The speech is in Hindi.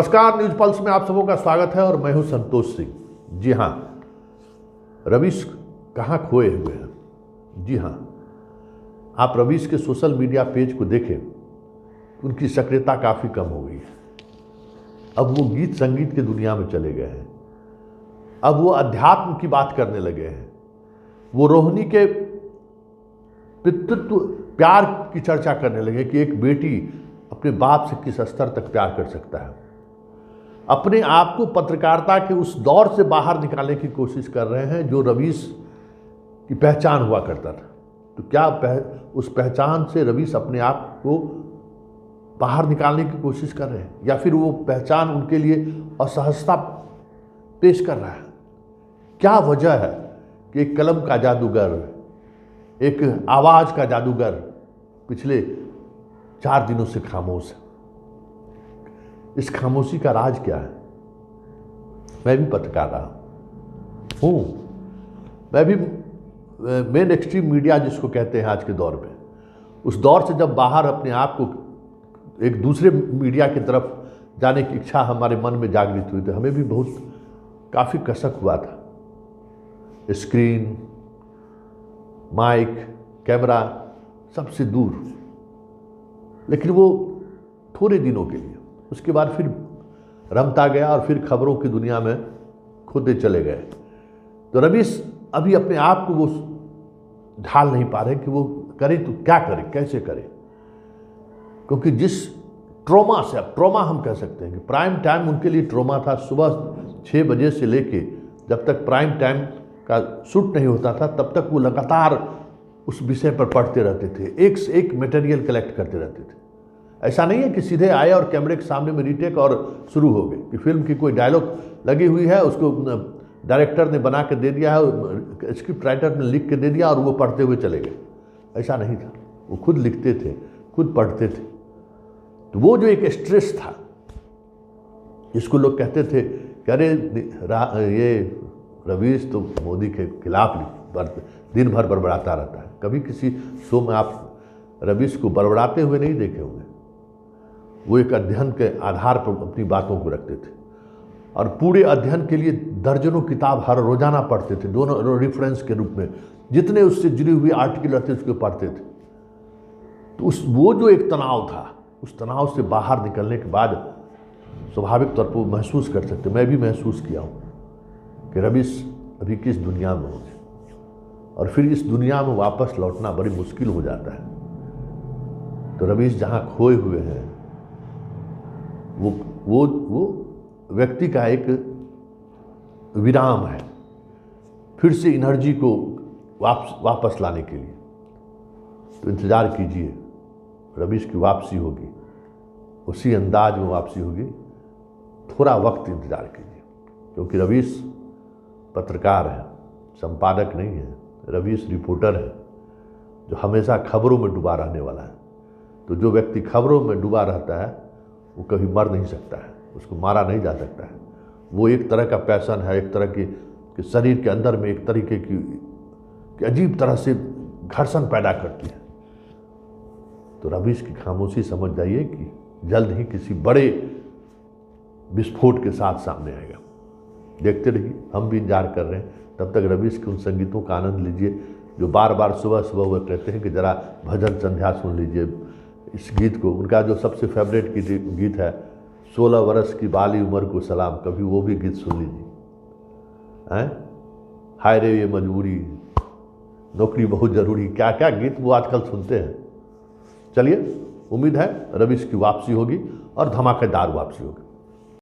नमस्कार, न्यूज पल्स में आप सबों का स्वागत है और मैं हूं संतोष सिंह। जी हां, रवीश कहां खोए हुए हैं। जी हां, आप रवीश के सोशल मीडिया पेज को देखें, उनकी सक्रियता काफ़ी कम हो गई है। अब वो गीत संगीत की दुनिया में चले गए हैं। अब वो अध्यात्म की बात करने लगे हैं। वो रोहिणी के पितृत्व प्यार की चर्चा करने लगे कि एक बेटी अपने बाप से किस स्तर तक प्यार कर सकता है। अपने आप को पत्रकारिता के उस दौर से बाहर निकालने की कोशिश कर रहे हैं जो रवीश की पहचान हुआ करता था। तो क्या उस पहचान से रवीश अपने आप को बाहर निकालने की कोशिश कर रहे हैं, या फिर वो पहचान उनके लिए असहजता पेश कर रहा है? क्या वजह है कि एक कलम का जादूगर, एक आवाज़ का जादूगर पिछले 4 दिनों से खामोश है? इस खामोशी का राज क्या है? मैं भी पत्रकार रहा हूँ। मैं भी मेन एक्सट्रीम मीडिया जिसको कहते हैं आज के दौर में, उस दौर से जब बाहर अपने आप को एक दूसरे मीडिया की तरफ जाने की इच्छा हमारे मन में जागृत हुई, तो हमें भी बहुत काफ़ी कसक हुआ था। स्क्रीन, माइक, कैमरा सबसे दूर, लेकिन वो थोड़े दिनों के लिए, उसके बाद फिर रमता गया और फिर खबरों की दुनिया में खुदे चले गए। तो रवीश अभी अपने आप को वो ढाल नहीं पा रहे कि वो करे तो क्या करे, कैसे करे, क्योंकि जिस ट्रॉमा से, अब ट्रॉमा हम कह सकते हैं कि प्राइम टाइम उनके लिए ट्रॉमा था। सुबह 6 बजे से लेके जब तक प्राइम टाइम का शूट नहीं होता था, तब तक वो लगातार उस विषय पर पढ़ते रहते थे, एक से एक मटेरियल कलेक्ट करते रहते थे। ऐसा नहीं है कि सीधे आए और कैमरे के सामने में रीटेक और शुरू हो गए, कि फिल्म की कोई डायलॉग लगी हुई है, उसको डायरेक्टर ने बना के दे दिया है, स्क्रिप्ट राइटर ने लिख के दे दिया और वो पढ़ते हुए चले गए। ऐसा नहीं था। वो खुद लिखते थे, खुद पढ़ते थे। तो वो जो एक स्ट्रेस था, जिसको लोग कहते थे कि अरे ये रवीश तो मोदी के खिलाफ दिन भर बड़बड़ाता रहता है। कभी किसी शो में आप रवीश को बड़बड़ाते हुए नहीं देखे होंगे। वो एक अध्ययन के आधार पर अपनी बातों को रखते थे और पूरे अध्ययन के लिए दर्जनों किताब हर रोजाना पढ़ते थे, दोनों रेफरेंस के रूप में। जितने उससे जुड़ी हुई आर्टिकल रहते उसको पढ़ते थे। तो वो जो एक तनाव था, उस तनाव से बाहर निकलने के बाद स्वाभाविक तौर पर महसूस कर सकते, मैं भी महसूस किया हूँ कि रवीश अभी किस दुनिया में होंगे, और फिर इस दुनिया में वापस लौटना बड़ी मुश्किल हो जाता है। तो रवीश जहाँ खोए हुए हैं, वो व्यक्ति का एक विराम है फिर से एनर्जी को वापस लाने के लिए। तो इंतज़ार कीजिए, रवीश की वापसी होगी, उसी अंदाज में वापसी होगी। थोड़ा वक्त इंतज़ार कीजिए, क्योंकि रवीश पत्रकार है, संपादक नहीं है। रवीश रिपोर्टर है जो हमेशा खबरों में डूबा रहने वाला है। तो जो व्यक्ति खबरों में डूबा रहता है वो कभी मर नहीं सकता है, उसको मारा नहीं जा सकता है। वो एक तरह का पैशन है, एक तरह की शरीर के अंदर में एक तरीके की अजीब तरह से घर्षण पैदा करती है। तो रवीश की खामोशी समझ जाइए कि जल्द ही किसी बड़े विस्फोट के साथ सामने आएगा। देखते रहिए, हम भी इंतजार कर रहे हैं। तब तक रवीश के उन संगीतों का आनंद लीजिए जो बार बार सुबह सुबह वो कहते हैं कि जरा भजन संध्या सुन लीजिए। इस गीत को, उनका जो सबसे फेवरेट गीत है, 16 वर्ष की बाली उम्र को सलाम, कभी वो भी गीत सुन लीजिए। हैं, हाय रे ये मजबूरी, नौकरी बहुत ज़रूरी, क्या क्या गीत वो आजकल सुनते हैं। चलिए, उम्मीद है रवीश की वापसी होगी और धमाकेदार वापसी होगी।